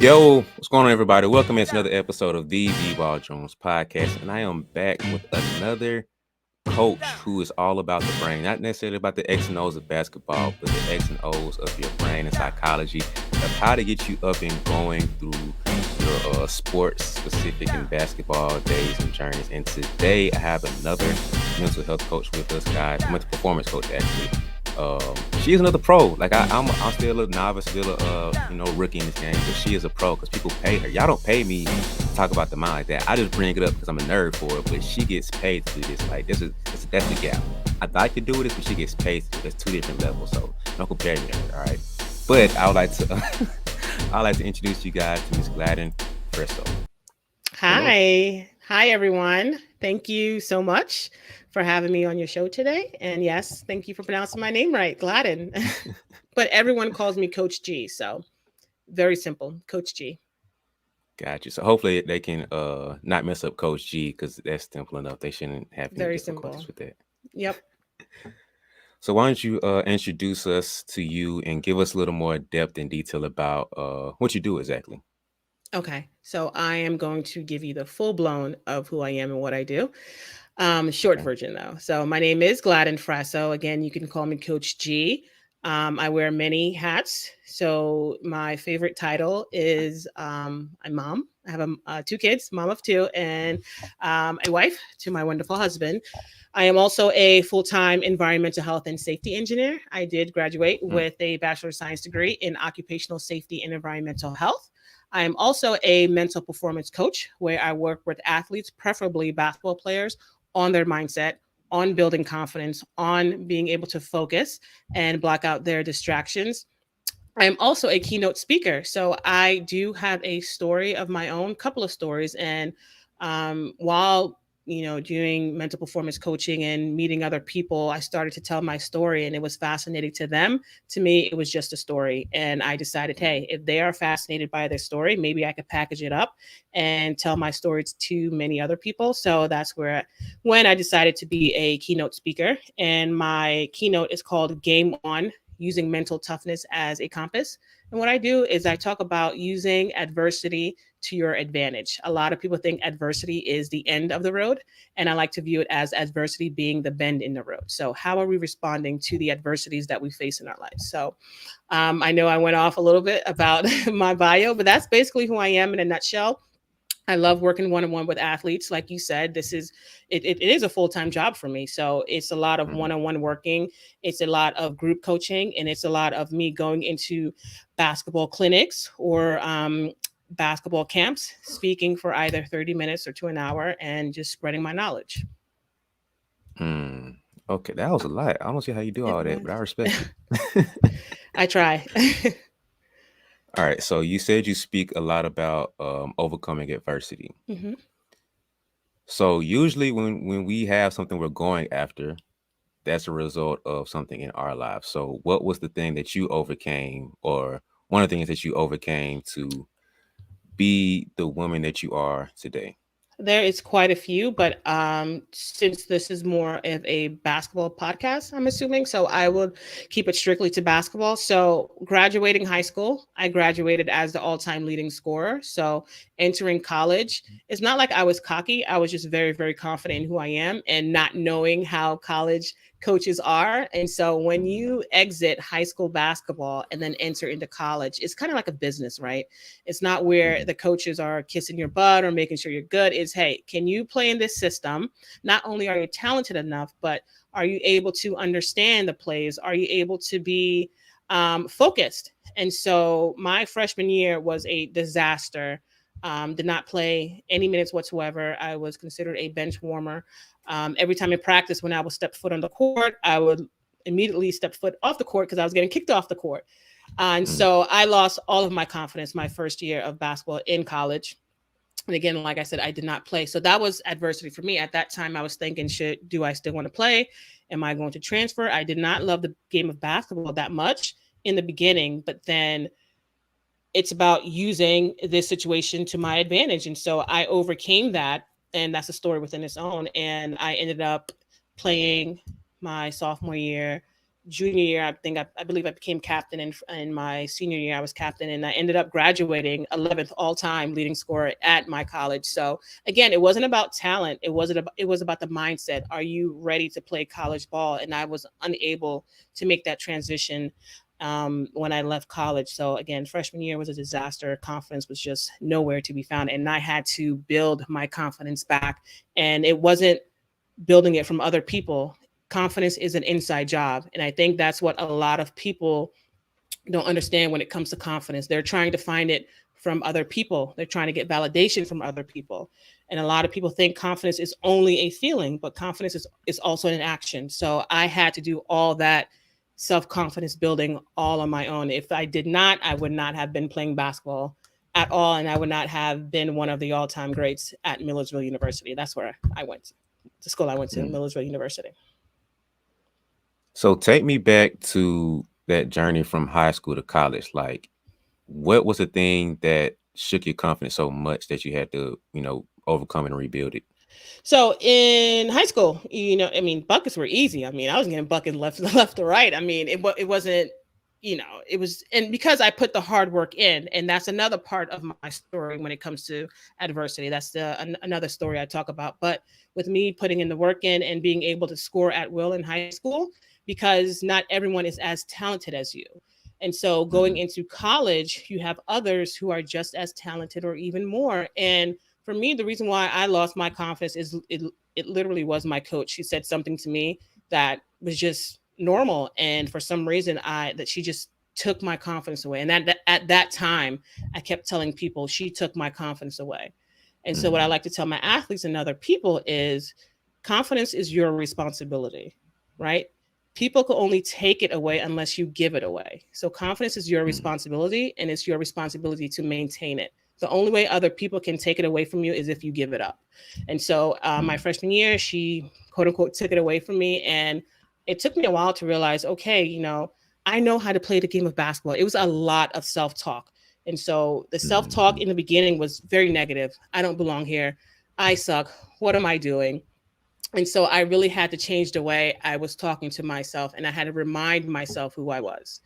Yo, what's going on, everybody? Welcome to another episode of the BeBall Jones podcast, and I am back with another coach who is all about the brain, not necessarily about the X and O's of basketball, but the X and O's of your brain and psychology of how to get you up and going through your sports specific and basketball days and journeys. And today I have another mental health coach with us, guys. Mental performance coach, actually. She is another pro. Like I'm still a little novice, still a rookie in this game, but she is a pro because people pay her. Y'all don't pay me to talk about the mind like that. I just bring it up because I'm a nerd for it, but she gets paid to do this. Like that's the gap. I'd like to do this, but she gets paid to do it. That's two different levels. So don't compare me. All right. But I would like to introduce you guys to Miss Gladine Frasso. Hi everyone. Thank you so much for having me on your show today. And yes, thank you for pronouncing my name right, Gladine. But everyone calls me Coach G, so very simple, Coach G. Gotcha. So hopefully they can not mess up Coach G because that's simple enough. They shouldn't have any difficulties with that. Yep. So why don't you introduce us to you and give us a little more depth and detail about what you do exactly? Okay, so I am going to give you the full blown of who I am and what I do. Short version though. So my name is Gladine Frasso. Again, you can call me Coach G. I wear many hats. So my favorite title is a mom. I have 2 kids, mom of 2, and a wife to my wonderful husband. I am also a full-time environmental health and safety engineer. I did graduate with a Bachelor of Science degree in occupational safety and environmental health. I am also a mental performance coach where I work with athletes, preferably basketball players, on their mindset, on building confidence, on being able to focus and block out their distractions. I am also a keynote speaker. So I do have a story of my own, couple of stories. And while doing mental performance coaching and meeting other people, I started to tell my story and it was fascinating to them. To me, it was just a story. And I decided, hey, if they are fascinated by their story, maybe I could package it up and tell my stories to many other people. So that's when I decided to be a keynote speaker. And my keynote is called Game On, using mental toughness as a compass. And what I do is I talk about using adversity to your advantage. A lot of people think adversity is the end of the road, and I like to view it as adversity being the bend in the road. So how are we responding to the adversities that we face in our lives? So I know I went off a little bit about my bio, but that's basically who I am in a nutshell. I love working one-on-one with athletes. Like you said, it is a full-time job for me. So it's a lot of one-on-one working. It's a lot of group coaching, and it's a lot of me going into basketball clinics or basketball camps, speaking for either 30 minutes or to an hour and just spreading my knowledge. Okay, that was a lot. I don't see how you do all that, but I respect you. I try. All right, so you said you speak a lot about overcoming adversity. Mm-hmm. So usually when we have something we're going after, that's a result of something in our lives. So what was the thing that you overcame, or one of the things that you overcame to be the woman that you are today? There is quite a few, but since this is more of a basketball podcast, I'm assuming, so I would keep it strictly to basketball. So graduating high school, I graduated as the all-time leading scorer. So entering college, it's not like I was cocky. I was just very, very confident in who I am and not knowing how college coaches are. And so when you exit high school basketball and then enter into college, it's kind of like a business, right? It's not where the coaches are kissing your butt or making sure you're good. It's, hey, can you play in this system? Not only are you talented enough, but are you able to understand the plays? Are you able to be focused? And so my freshman year was a disaster. Did not play any minutes whatsoever. I was considered a bench warmer. Every time in practice, when I would step foot on the court, I would immediately step foot off the court because I was getting kicked off the court. And so I lost all of my confidence my first year of basketball in college. And again, like I said, I did not play. So that was adversity for me. At that time, I was thinking, do I still want to play? Am I going to transfer? I did not love the game of basketball that much in the beginning, but then it's about using this situation to my advantage. And so I overcame that. And that's a story within its own. And I ended up playing my sophomore year, junior year, I believe I became captain. In my senior year, I was captain, and I ended up graduating 11th all time leading scorer at my college. So again, it wasn't about talent. It was about the mindset. Are you ready to play college ball? And I was unable to make that transition when I left college. So again, freshman year was a disaster. Confidence was just nowhere to be found, and I had to build my confidence back. And it wasn't building it from other people. Confidence is an inside job. And I think that's what a lot of people don't understand when it comes to confidence. They're trying to find it from other people, they're trying to get validation from other people. And a lot of people think confidence is only a feeling, but confidence is also an action. So I had to do all that self confidence building all on my own. If I did not, I would not have been playing basketball at all. And I would not have been one of the all time greats at Millersville University. That's where I went to school. I went to Millersville University. So take me back to that journey from high school to college. Like, what was the thing that shook your confidence so much that you had to, overcome and rebuild it? So in high school, I mean, buckets were easy. I mean, I was getting buckets left to right. I mean, it wasn't, it was, and because I put the hard work in, and that's another part of my story when it comes to adversity. That's another story I talk about. But with me putting in the work in and being able to score at will in high school, because not everyone is as talented as you. And so going into college, you have others who are just as talented or even more. And for me, the reason why I lost my confidence is it literally was my coach. She said something to me that was just normal, and for some reason that she just took my confidence away. And that at that time, I kept telling people she took my confidence away. And so what I like to tell my athletes and other people is confidence is your responsibility, right? People can only take it away unless you give it away. So confidence is your responsibility, and it's your responsibility to maintain it. The only way other people can take it away from you is if you give it up. And so my freshman year, she quote unquote took it away from me. And it took me a while to realize, okay, I know how to play the game of basketball. It was a lot of self-talk. And so the self-talk in the beginning was very negative. I don't belong here. I suck. What am I doing? And so I really had to change the way I was talking to myself, and I had to remind myself who I was.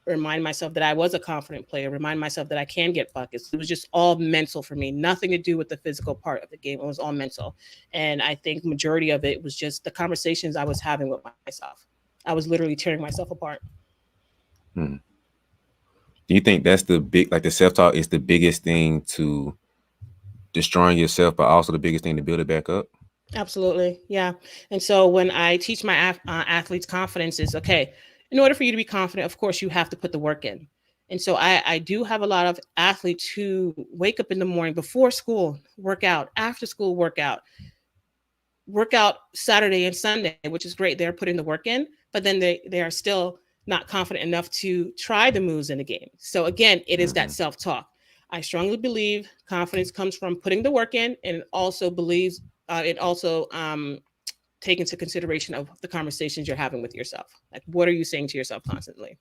Remind myself that I was a confident player, remind myself that I can get buckets. It was just all mental for me, nothing to do with the physical part of the game. It was all mental. And I think majority of it was just the conversations I was having with myself. I was literally tearing myself apart. Do you think that's the self-talk is the biggest thing to destroying yourself, but also the biggest thing to build it back up? Absolutely. Yeah. And so when I teach my athletes confidence is, okay, in order for you to be confident, of course, you have to put the work in. And so I do have a lot of athletes who wake up in the morning before school, work out, after school, work out Saturday and Sunday, which is great. They're putting the work in, but then they are still not confident enough to try the moves in the game. So again, it is that self-talk. I strongly believe confidence comes from putting the work in, and it also take into consideration of the conversations you're having with yourself. Like, what are you saying to yourself constantly?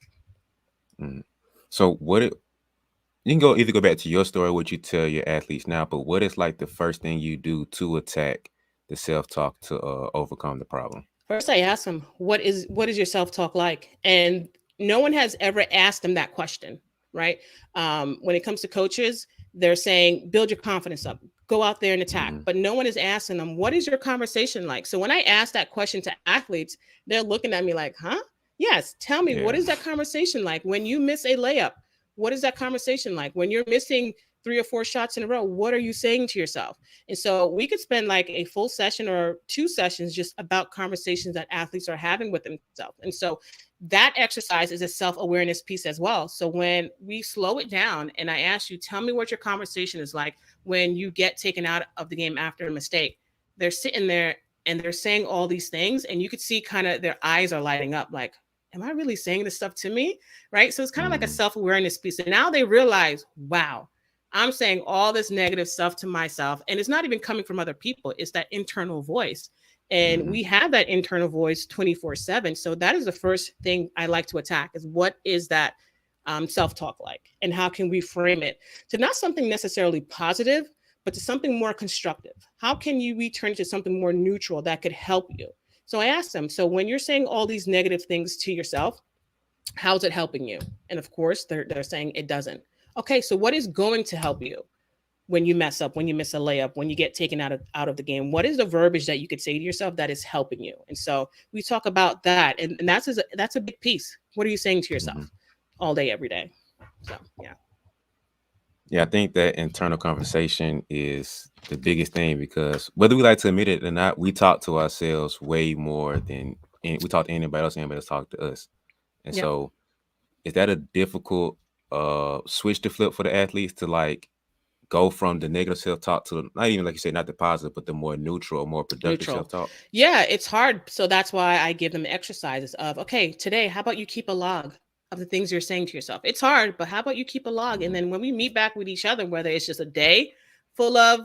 So you can either go back to your story, what you tell your athletes now, but what is like the first thing you do to attack the self-talk to overcome the problem? First, I ask them, what is your self-talk like? And no one has ever asked them that question, right? When it comes to coaches, they're saying, build your confidence up, go out there and attack. But no one is asking them, what is your conversation like? So when I ask that question to athletes, they're looking at me like, huh? Yes, tell me, what is that conversation like? When you miss a layup, what is that conversation like? When you're missing 3 or 4 shots in a row, what are you saying to yourself? And so we could spend like a full session or 2 sessions just about conversations that athletes are having with themselves. And so that exercise is a self-awareness piece as well. So when we slow it down and I ask you, tell me what your conversation is like when you get taken out of the game after a mistake, they're sitting there and they're saying all these things, and you could see kind of their eyes are lighting up like, am I really saying this stuff to me? Right? So it's kind of like a self-awareness piece. And now they realize, wow, I'm saying all this negative stuff to myself, and it's not even coming from other people. It's that internal voice. And we have that internal voice 24/7. So that is the first thing I like to attack is what is that self-talk like? And how can we frame it to not something necessarily positive, but to something more constructive? How can we turn it to something more neutral that could help you? So I asked them, so when you're saying all these negative things to yourself, how's it helping you? And of course, they're saying it doesn't. Okay, so what is going to help you when you mess up, when you miss a layup, when you get taken out of the game? What is the verbiage that you could say to yourself that is helping you? And so we talk about that, and that's a big piece. What are you saying to yourself Mm-hmm. all day, every day? So yeah, Yeah, I think that internal conversation is the biggest thing because whether we like to admit it or not, we talk to ourselves way more than we talk to anybody else talk to us. And yep, so is that a difficult switch to flip for the athletes to like go from the negative self-talk to not even like you said, not the positive, but the more neutral, more productive neutral. self-talk? Yeah, it's hard. So that's why I give them exercises of, okay, today, how about you keep a log of the things you're saying to yourself? It's hard, but how about you keep a log? And Mm-hmm. then when we meet back with each other, whether it's just a day full of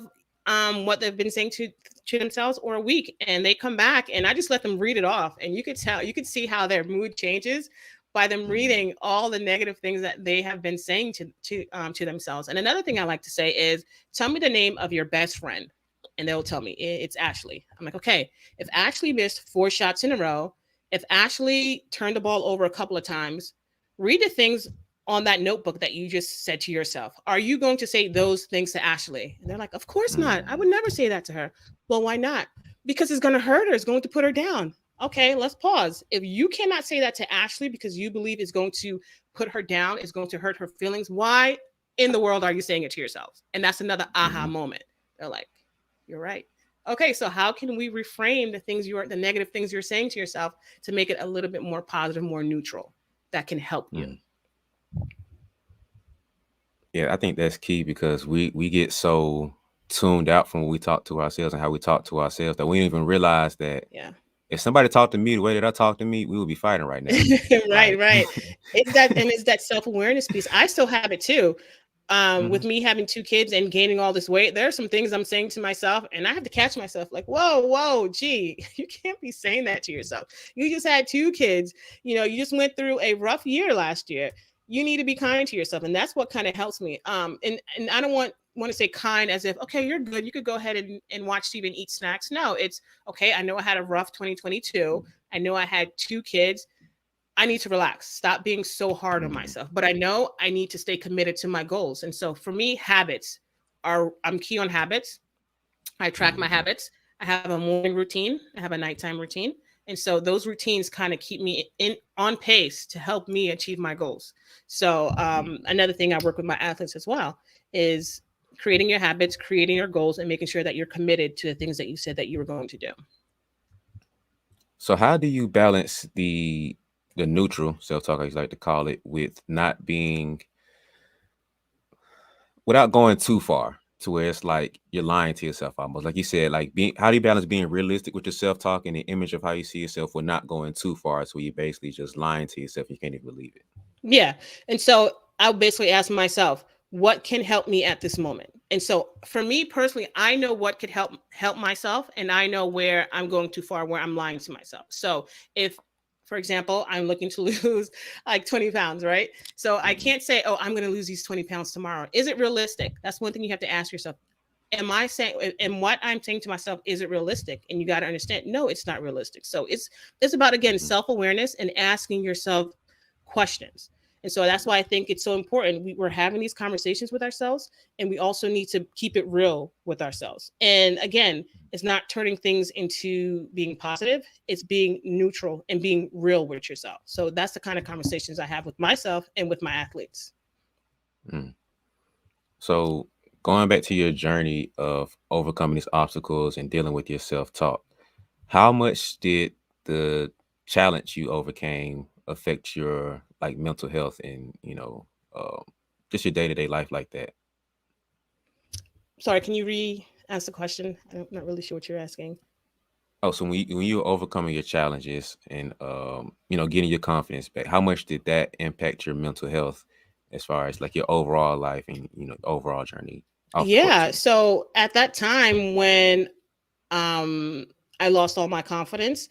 what they've been saying to themselves, or a week, and they come back and I just let them read it off, and you could see how their mood changes by them Mm-hmm. reading all the negative things that they have been saying to themselves. And another thing I like to say is, tell me the name of your best friend, and they'll tell me it's Ashley. I'm like, okay, if Ashley missed 4 shots in a row, if Ashley turned the ball over a couple of times, read the things on that notebook that you just said to yourself. Are you going to say those things to Ashley? And they're like, of course not. I Mm-hmm. would never say that to her. Well, why not? Because it's going to hurt her. It's going to put her down. Okay, let's pause. If you cannot say that to Ashley because you believe it's going to put her down, it's going to hurt her feelings, why in the world are you saying it to yourself? And that's another aha Mm-hmm. moment. They're like, you're right. Okay, so how can we reframe the negative things you're saying to yourself to make it a little bit more positive, more neutral, that can help you? Mm. Yeah, I think that's key because we get so tuned out from when we talk to ourselves and how we talk to ourselves that we don't even realize that Yeah. if somebody talked to me the way that I talk to me, we would be fighting right now. Right, Like, right. It's that self-awareness piece. I still have it too. hmm With me having 2 kids and gaining all this weight, there are some things I'm saying to myself, and I have to catch myself like, whoa, gee, you can't be saying that to yourself. You just had 2 kids. You just went through a rough year last year. You need to be kind to yourself. And that's what kind of helps me. And I don't want to say kind as if, okay, you're good. You could go ahead and watch TV and eat snacks. No, it's okay. I know I had a rough 2022. I know I had 2 kids. I need to relax, stop being so hard on hmm myself. But I know I need to stay committed to my goals. And so for me, I'm key on habits. I track my hmm habits. I have a morning routine, I have a nighttime routine. And so those routines kind of keep me in on pace to help me achieve my goals. So another thing I work with my athletes as well is creating your habits, creating your goals, and making sure that you're committed to the things that you said that you were going to do. So how do you balance the neutral self-talk, as you like to call it, with not being without going too far to where it's like you're lying to yourself almost. Like you said, like being how do you balance being realistic with your self-talk and the image of how you see yourself with not going too far so you're basically just lying to yourself, you can't even believe it. Yeah. And so I'll basically ask myself, what can help me at this moment? And so for me personally, I know what could help myself, and I know where I'm going too far, where I'm lying to myself. So if, for example, I'm looking to lose like 20 pounds, right? So I Mhm. can't say, oh, I'm going to lose these 20 pounds tomorrow. Is it realistic? That's one thing you have to ask yourself. Am I saying, and what I'm saying to myself, is it realistic? And you got to understand, no, it's not realistic. So it's about, again, Mhm. self-awareness and asking yourself questions. And so that's why I think it's so important. We're having these conversations with ourselves, and we also need to keep it real with ourselves. And again, it's not turning things into being positive, it's being neutral and being real with yourself. So that's the kind of conversations I have with myself and with my athletes. Mm. So going back to your journey of overcoming these obstacles and dealing with your self-talk, how much did the challenge you overcame affect your like mental health and um, just your day-to-day life like that? Sorry, can you ask the question? I'm not really sure what you're asking. Oh, so when you were overcoming your challenges and getting your confidence back, how much did that impact your mental health as far as like your overall life and overall journey off the court Yeah. too? So at that time when um I lost all my confidence,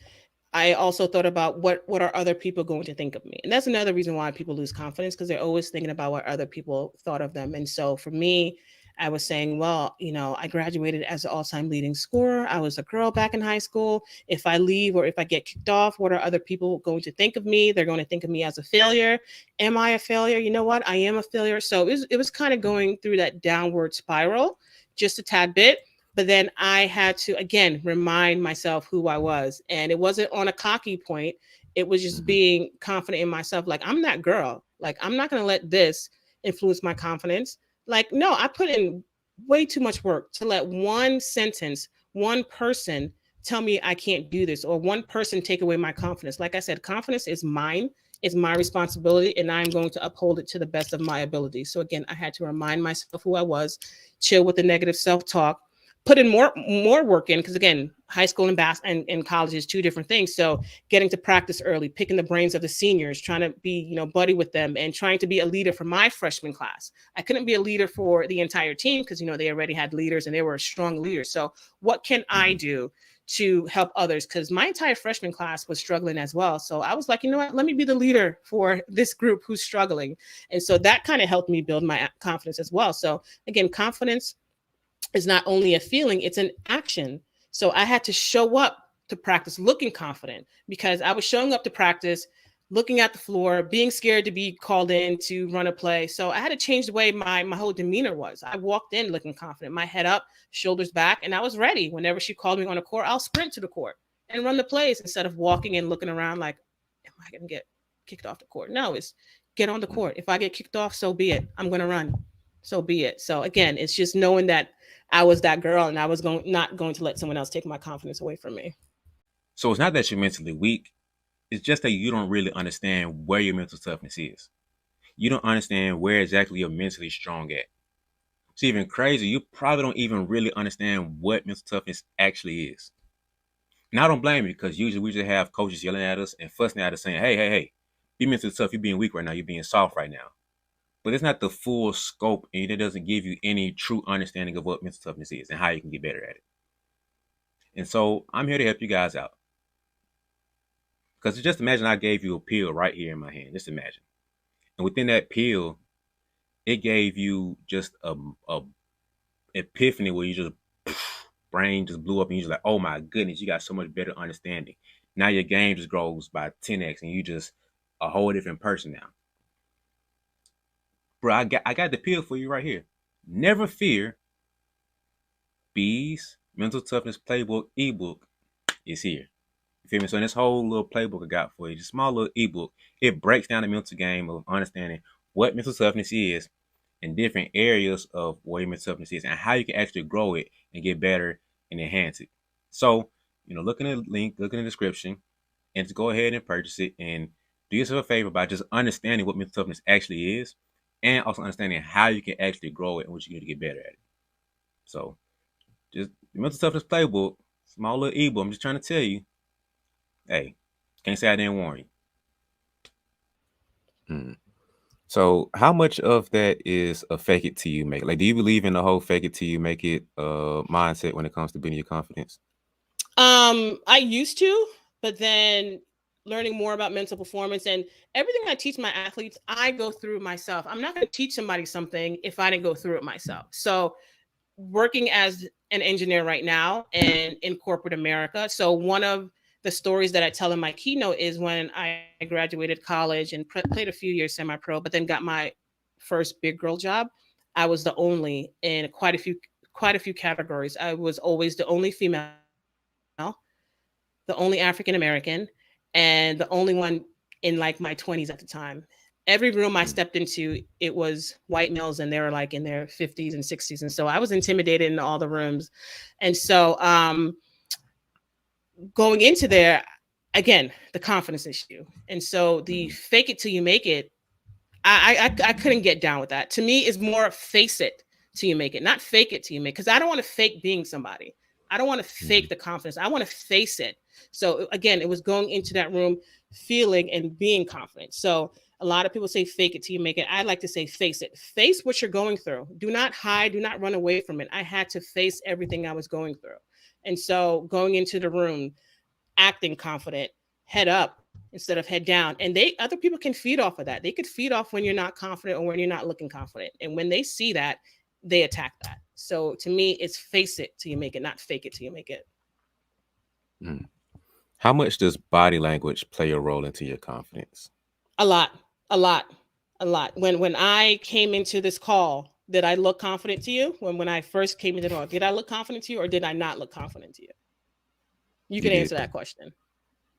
I also thought about what are other people going to think of me? And that's another reason why people lose confidence, because they're always thinking about what other people thought of them. And so for me, I was saying, well, I graduated as an all-time leading scorer. I was a girl back in high school. If I leave or if I get kicked off, what are other people going to think of me? They're going to think of me as a failure. Am I a failure? You know what? I am a failure. So it was kind of going through that downward spiral just a tad bit. But then I had to, again, remind myself who I was. And it wasn't on a cocky point. It was just Mm-hmm. being confident in myself. Like, I'm that girl. Like, I'm not going to let this influence my confidence. Like, no, I put in way too much work to let one sentence, one person tell me I can't do this, or one person take away my confidence. Like I said, confidence is mine. It's my responsibility, and I'm going to uphold it to the best of my ability. So again, I had to remind myself who I was, chill with the negative self-talk, put in more work in, because again, high school and college is two different things. So getting to practice early, picking the brains of the seniors, trying to be buddy with them, and trying to be a leader for my freshman class. I couldn't be a leader for the entire team because they already had leaders and they were strong leaders. So what can I Mm-hmm. do to help others? Because my entire freshman class was struggling as well. So I was like, you know what, let me be the leader for this group who's struggling. And so that kind of helped me build my confidence as well. So again, confidence is not only a feeling, it's an action. So I had to show up to practice looking confident, because I was showing up to practice looking at the floor, being scared to be called in to run a play. So I had to change the way my whole demeanor was. I walked in looking confident, my head up, shoulders back, and I was ready. Whenever she called me on the court, I'll sprint to the court and run the plays instead of walking and looking around like, am I going to get kicked off the court? No, it's get on the court. If I get kicked off, so be it. I'm going to run. So be it. So again, it's just knowing that I was that girl, and I was not going to let someone else take my confidence away from me. So it's not that you're mentally weak. It's just that you don't really understand where your mental toughness is. You don't understand where exactly you're mentally strong at. It's even crazy. You probably don't even really understand what mental toughness actually is. And I don't blame you, because usually we just have coaches yelling at us and fussing at us saying, hey, be mentally tough. You're being weak right now. You're being soft right now. But it's not the full scope, and it doesn't give you any true understanding of what mental toughness is and how you can get better at it. And so I'm here to help you guys out. Because just imagine I gave you a pill right here in my hand. Just imagine. And within that pill, it gave you just a epiphany where you just brain just blew up and you're just like, oh my goodness, you got so much better understanding. Now your game just grows by 10x and you just a whole different person now. Bro, I got the pill for you right here. Never fear. B's Mental Toughness Playbook ebook is here. You feel me? So in this whole little playbook I got for you, just small little ebook, it breaks down the mental game of understanding what mental toughness is and different areas of what your mental toughness is and how you can actually grow it and get better and enhance it. So, look in the link, look in the description, and just go ahead and purchase it and do yourself a favor by just understanding what mental toughness actually is and also understanding how you can actually grow it and what you need to get better at it. So, just the Mental Toughness Playbook, small little ebook. I'm just trying to tell you, hey, can't say I didn't warn you. Mm. So, how much of that is a fake it till you make it? Like, do you believe in the whole fake it till you make it mindset when it comes to building your confidence? I used to, but then learning more about mental performance and everything I teach my athletes, I go through myself. I'm not going to teach somebody something if I didn't go through it myself. So working as an engineer right now and in corporate America. So one of the stories that I tell in my keynote is when I graduated college and played a few years semi-pro, but then got my first big girl job. I was the only in quite a few categories. I was always the only female, the only African American, and the only one in like my 20s at the time. Every room I stepped into, it was white males and they were like in their 50s and 60s. And so I was intimidated in all the rooms. And so going into there, again, the confidence issue. And so the fake it till you make it, I couldn't get down with that. To me, it's more face it till you make it, not fake it till you make it. Because I don't want to fake being somebody. I don't want to fake the confidence. I want to face it. So again, it was going into that room, feeling and being confident. So a lot of people say fake it till you make it. I like to say face it. Face what you're going through. Do not hide. Do not run away from it. I had to face everything I was going through. And so going into the room, acting confident, head up instead of head down. And other people can feed off of that. They could feed off when you're not confident or when you're not looking confident. And when they see that, they attack that. So to me, it's face it till you make it, not fake it till you make it. Mm. How much does body language play a role into your confidence? A lot, a lot, a lot. When I came into this call, did I look confident to you? When I first came into the call, did I look confident to you, or did I not look confident to you? You You can did. answer that question.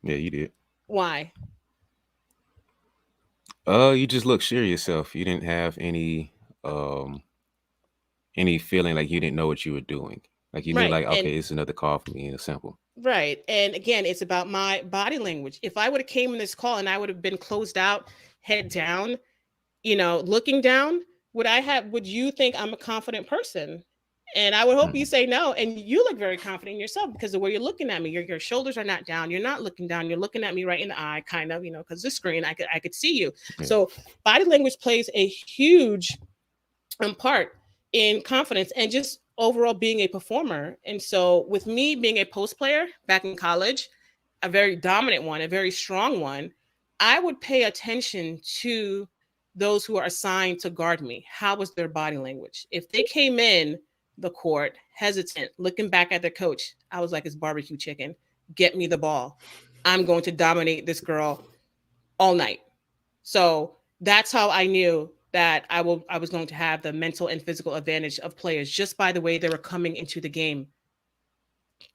Yeah, you did. Why? You just look sure of yourself. You didn't have um any feeling like you didn't know what you were doing. Like you knew Right. like, And okay, it's another call for me. It's simple. right. And again, it's about my body language. If I would have came in this call and I would have been closed out, head down, looking down, would you think I'm a confident person? And I would hope you Mm-hmm. say no. And you look very confident in yourself because the way you're looking at me, your shoulders are not down. You're not looking down. You're looking at me right in the eye, kind of, because the screen, I could see you. Yeah. So body language plays a huge part in confidence and just overall being a performer. And so with me being a post player back in college, a very dominant one, a very strong one, I would pay attention to those who are assigned to guard me. How was their body language? If they came in the court hesitant, looking back at their coach, I was like, it's barbecue chicken. Get me the ball. I'm going to dominate this girl all night. So that's how I knew that I was going to have the mental and physical advantage of players just by the way they were coming into the game,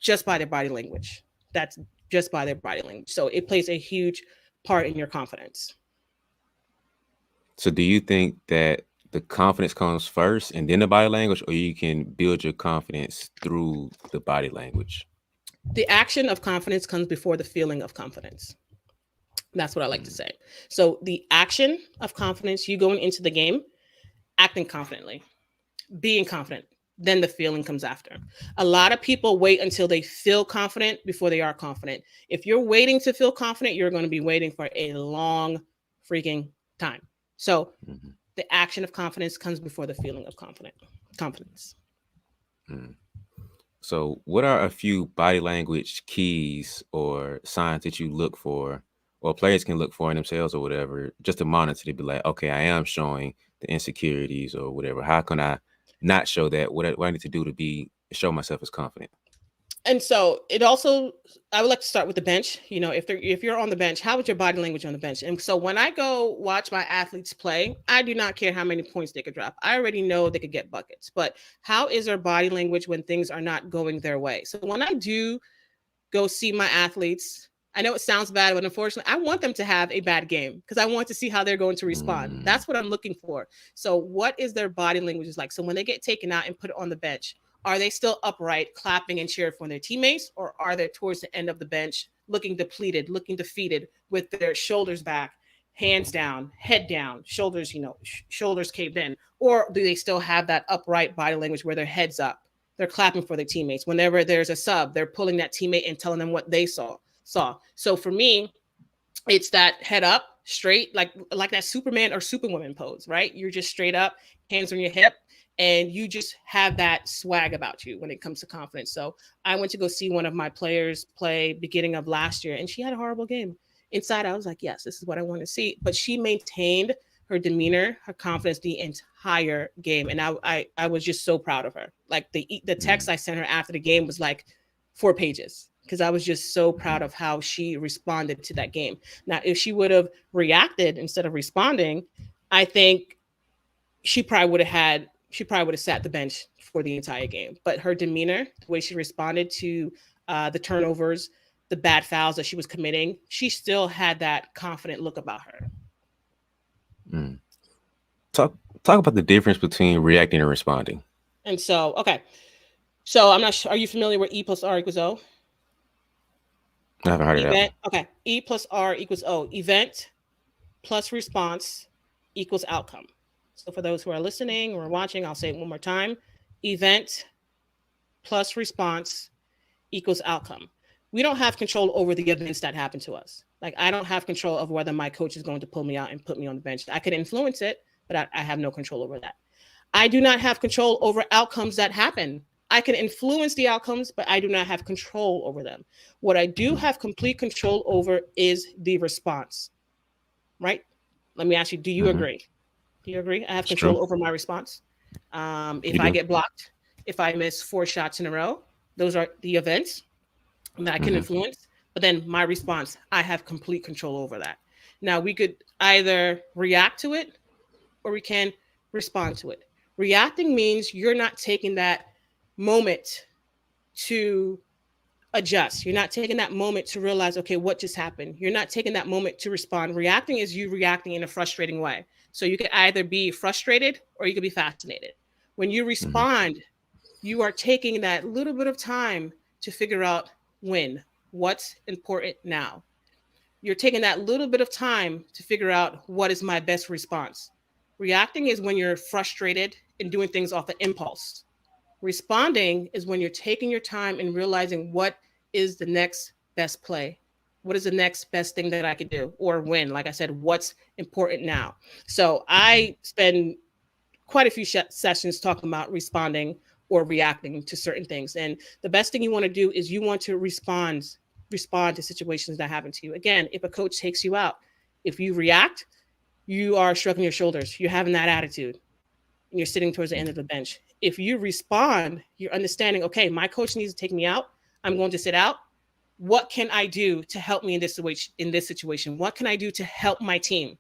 just by their body language. That's just by their body language. So it plays a huge part in your confidence. So do you think that the confidence comes first and then the body language, or you can build your confidence through the body language? The action of confidence comes before the feeling of confidence. That's what I like to Mm. say. So the action of confidence, you going into the game, acting confidently, being confident, then the feeling comes after. A lot of people wait until they feel confident before they are confident. If you're waiting to feel confident, you're going to be waiting for a long freaking time. So Mm-hmm. the action of confidence comes before the feeling of confidence. Mm. So, what are a few body language keys or signs that you look for, or players can look for in themselves, or whatever, just to monitor to be like, okay, I am showing the insecurities or whatever. How can I not show that? What I need to do to show myself as confident? And so it also, I would like to start with the bench. If you're on the bench, how is your body language on the bench? And so when I go watch my athletes play, I do not care how many points they could drop. I already know they could get buckets, but how is their body language when things are not going their way? So when I do go see my athletes, I know it sounds bad, but unfortunately, I want them to have a bad game because I want to see how they're going to respond. Mm. That's what I'm looking for. So, what is their body language is like? So, when they get taken out and put on the bench, are they still upright, clapping and cheering for their teammates, or are they towards the end of the bench, looking depleted, looking defeated, with their shoulders back, hands down, head down, shoulders, shoulders caved in, or do they still have that upright body language where their heads up? They're clapping for their teammates. Whenever there's a sub, they're pulling that teammate and telling them what they saw. So for me, it's that head up, straight, like that Superman or Superwoman pose, right? You're just straight up, hands on your hip, and you just have that swag about you when it comes to confidence. So I went to go see one of my players play beginning of last year, and she had a horrible game. Inside, I was like, yes, this is what I want to see. But she maintained her demeanor, her confidence the entire game, and I was just so proud of her. Like the Mm. text I sent her after the game was like 4 pages because I was just so Mm-hmm. proud of how she responded to that game. Now, if she would have reacted instead of responding, I think she probably would have sat the bench for the entire game. But her demeanor, the way she responded to the turnovers, the bad fouls that she was committing, she still had that confident look about her. Mm. Talk talk about the difference between reacting and responding. And so, okay. So I'm not sure. Are you familiar with E plus R equals O? I haven't heard of that one. Event. Okay. E plus R equals O. Event plus response equals outcome. So for those who are listening or watching, I'll say it one more time. Event plus response equals outcome. We don't have control over the events that happen to us. Like I don't have control of whether my coach is going to pull me out and put me on the bench. I could influence it, but I have no control over that. I do not have control over outcomes that happen. I can influence the outcomes, but I do not have control over them. What I do have complete control over is the response, right? Let me ask you, do you Mm-hmm. agree? Do you agree? I have It's true. control over my response. You If I do. get blocked, if I miss 4 shots in a row, those are the events that I can Mm-hmm. influence. But then my response, I have complete control over that. Now we could either react to it or we can respond to it. Reacting means you're not taking that moment to adjust. You're not taking that moment to realize, okay, what just happened? You're not taking that moment to respond. Reacting is you reacting in a frustrating way. So you could either be frustrated or you could be fascinated. When you Mm-hmm. respond, you are taking that little bit of time to figure out when, what's important now. You're taking that little bit of time to figure out what is my best response. Reacting is when you're frustrated and doing things off of impulse. Responding is when you're taking your time and realizing what is the next best play. What is the next best thing that I could do or when? Like I said, what's important now? So I spend quite a few sessions talking about responding or reacting to certain things. And the best thing you want to do is you want to respond to situations that happen to you. Again, if a coach takes you out, if you react, you are shrugging your shoulders. You're having that attitude and you're sitting towards the end of the bench. If you respond, you're understanding, okay, my coach needs to take me out. I'm going to sit out. What can I do to help me in this situation? What can I do to help my team?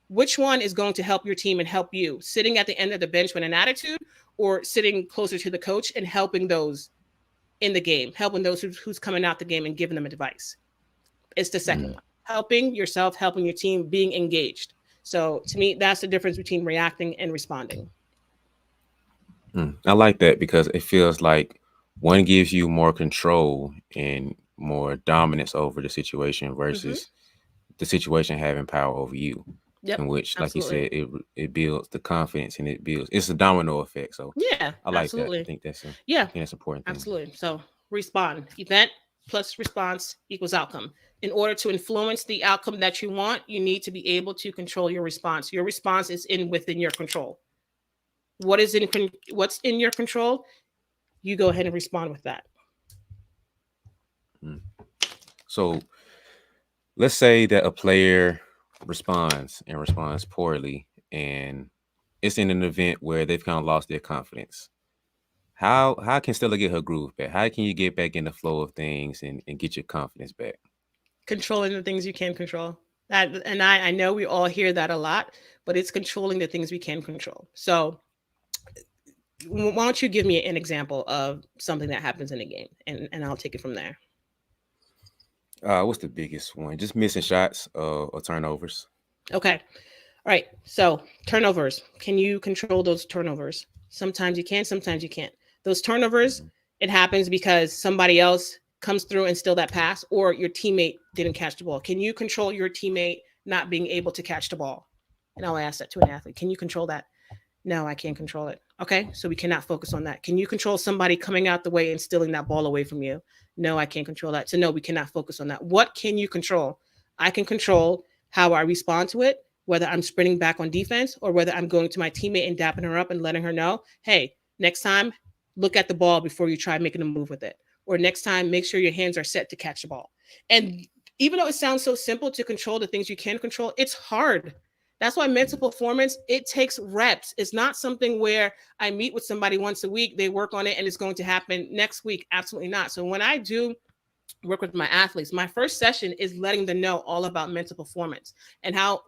Which one is going to help your team and help you? Sitting at the end of the bench with an attitude or sitting closer to the coach and helping those in the game, helping those who's coming out the game and giving them advice? It's the second one. Helping yourself, helping your team, being engaged. So to me, that's the difference between reacting and responding. I like that because it feels like one gives you more control and more dominance over the situation Mm-hmm. versus the situation having power over you. Yep. In which, like you Absolutely. said, it builds the confidence and it's a domino effect. So Yeah. I like that. I Absolutely. think Yeah. that's an important thing. Absolutely. So respond. Event plus response equals outcome. In order to influence the outcome that you want, you need to be able to control your response. Your response is in within your control. What's in your control? You go ahead and respond with that. Mm. So let's say that a player responds poorly, and it's in an event where they've kind of lost their confidence. How can Stella get her groove back? How can you get back in the flow of things and get your confidence back? Controlling the things you can control. And I know we all hear that a lot, but it's controlling the things we can control. So why don't you give me an example of something that happens in a game, and I'll take it from there. What's the biggest one? Just missing shots or turnovers. Okay. All right. So turnovers. Can you control those turnovers? Sometimes you can, sometimes you can't. Those turnovers, Mhm. it happens because somebody else comes through and steal that pass, or your teammate didn't catch the ball. Can you control your teammate not being able to catch the ball? And I'll ask that to an athlete. Can you control that? No, I can't control it. Okay. So we cannot focus on that. Can you control somebody coming out the way and stealing that ball away from you? No, I can't control that. So no, we cannot focus on that. What can you control? I can control how I respond to it, whether I'm sprinting back on defense or whether I'm going to my teammate and dapping her up and letting her know, hey, next time, look at the ball before you try making a move with it. Or next time, make sure your hands are set to catch the ball. And even though it sounds so simple to control the things you can control, it's hard. That's why mental performance, it takes reps. It's not something where I meet with somebody once a week, they work on it, and it's going to happen next week. Absolutely not. So when I do work with my athletes, my first session is letting them know all about mental performance and how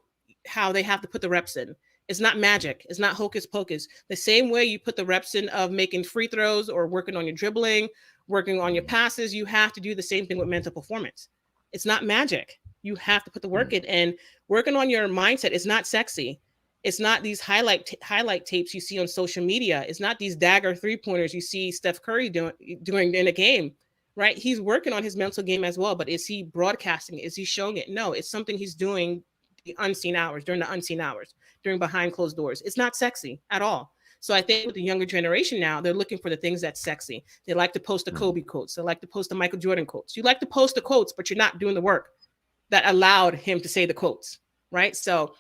they have to put the reps in. It's not magic. It's not hocus pocus. The same way you put the reps in of making free throws or working on your dribbling, working on your passes, you have to do the same thing with mental performance. It's not magic. You have to put the work in, and working on your mindset is not sexy. It's not these highlight tapes you see on social media. It's not these dagger three pointers you see Steph Curry doing in a game, right? He's working on his mental game as well, but is he broadcasting? Is he showing it? No, it's something he's doing during the unseen hours, during behind closed doors. It's not sexy at all. So I think with the younger generation now, they're looking for the things that's sexy. They like to post the Kobe quotes. They like to post the Michael Jordan quotes. You like to post the quotes, but you're not doing the work that allowed him to say the quotes, right? So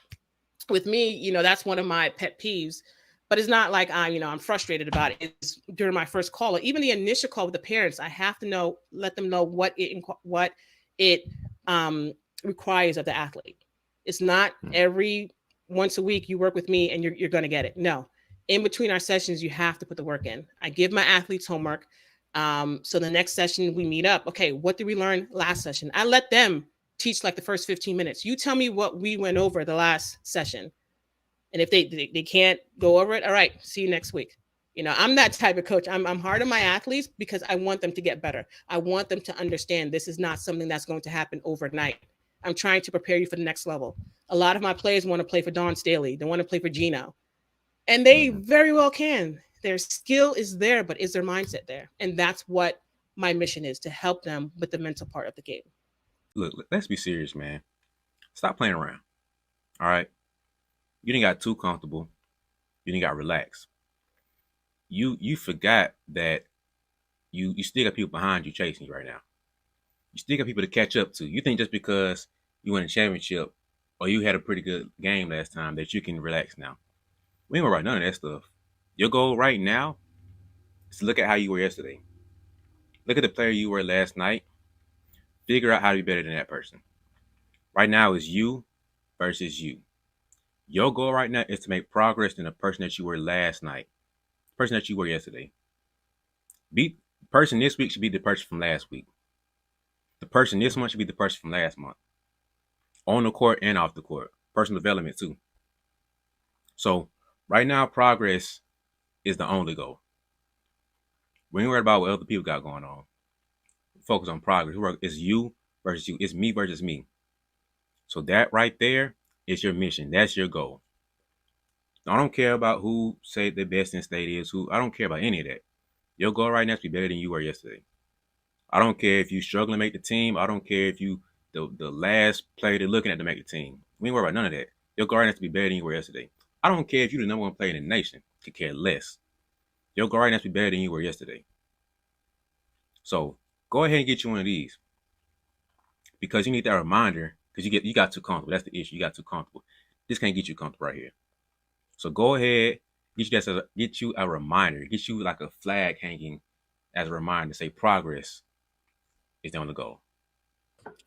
with me, that's one of my pet peeves. But it's not like I'm frustrated about it. It's during my first call, or even the initial call with the parents. I have to let them know what it requires of the athlete. It's not every once a week you work with me and you're going to get it. No, In between our sessions, you have to put the work in. I give my athletes homework. So the next session we meet up. Okay, what did we learn last session? I let them teach like the first 15 minutes. You tell me what we went over the last session. And if they can't go over it, all right, see you next week. I'm that type of coach. I'm hard on my athletes because I want them to get better. I want them to understand this is not something that's going to happen overnight. I'm trying to prepare you for the next level. A lot of my players want to play for Don Staley. They want to play for Gino. And they Mm-hmm. very well can. Their skill is there, but is their mindset there? And that's what my mission is, to help them with the mental part of the game. Look, let's be serious, man. Stop playing around. All right. You didn't got too comfortable. You didn't got relaxed. You forgot that you still got people behind you chasing you right now. You still got people to catch up to. You think just because you won a championship or you had a pretty good game last time that you can relax now. We ain't worry about none of that stuff. Your goal right now is to look at how you were yesterday. Look at the player you were last night. Figure out how to be better than that person. Right now is you versus you. Your goal right now is to make progress than the person that you were last night, the person that you were yesterday. Beat the person this week should be the person from last week. The person this month should be the person from last month. On the court and off the court. Personal development too. So right now, progress is the only goal. We ain't worried about what other people got going on. Focus on progress. It's you versus you. It's me versus me. So that right there is your mission. That's your goal. I don't care about who say the best in state is. I don't care about any of that. Your goal right now is to be better than you were yesterday. I don't care if you struggle to make the team. I don't care if you the last player they're looking at to make the team. We ain't worry about none of that. Your goal right now is to be better than you were yesterday. I don't care if you're the number one player in the nation. Could care less. Your goal right now is to be better than you were yesterday. So go ahead and get you one of these because you need that reminder. Because you got too comfortable. That's the issue. You got too comfortable. This can't get you comfortable right here. So go ahead, get you a reminder, get you like a flag hanging as a reminder to say progress is on the goal.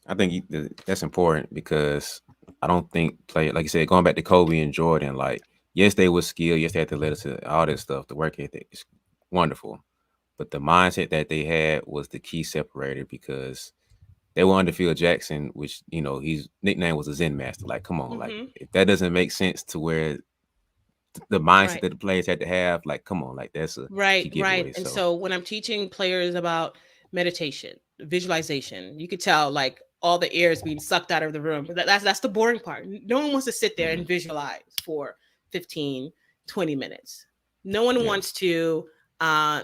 I think that's important because I don't think like you said, going back to Kobe and Jordan, like yes, they were skilled, yes, they had the letters to all that stuff, the work ethic is wonderful, but the mindset that they had was the key separator because they were under Phil Jackson, which his nickname was a Zen master. Like, come on, like Mm-hmm. if that doesn't make sense to where the mindset Right. that the players had to have, like, come on, like that's a key Right, right. giveaway. And So so when I'm teaching players about meditation, visualization, you could tell like all the air is being sucked out of the room. That's the boring part. No one wants to sit there mm-hmm. and visualize for 15, 20 minutes. No one Yeah. wants to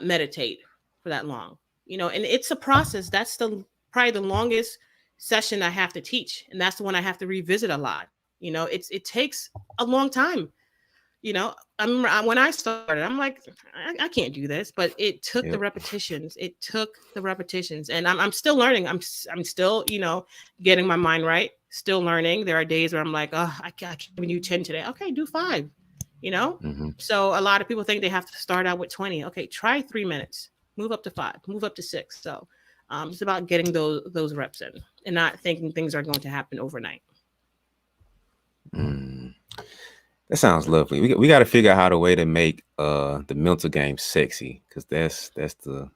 meditate for that long. And it's a process. That's the probably the longest session I have to teach. And that's the one I have to revisit a lot. It takes a long time. I remember when I started, I'm like, I can't do this, but it took the Yep. repetitions. It took the repetitions, and I'm still learning. I'm still getting my mind right. Still learning. There are days where I'm like, oh, I can't even do 10 today. Okay, do 5. You know. Mm-hmm. So a lot of people think they have to start out with 20. Okay, try 3 minutes. Move up to 5. Move up to 6. So it's about getting those reps in and not thinking things are going to happen overnight. Mm. That sounds lovely. We got to figure out how to way to make the mental game sexy because that's the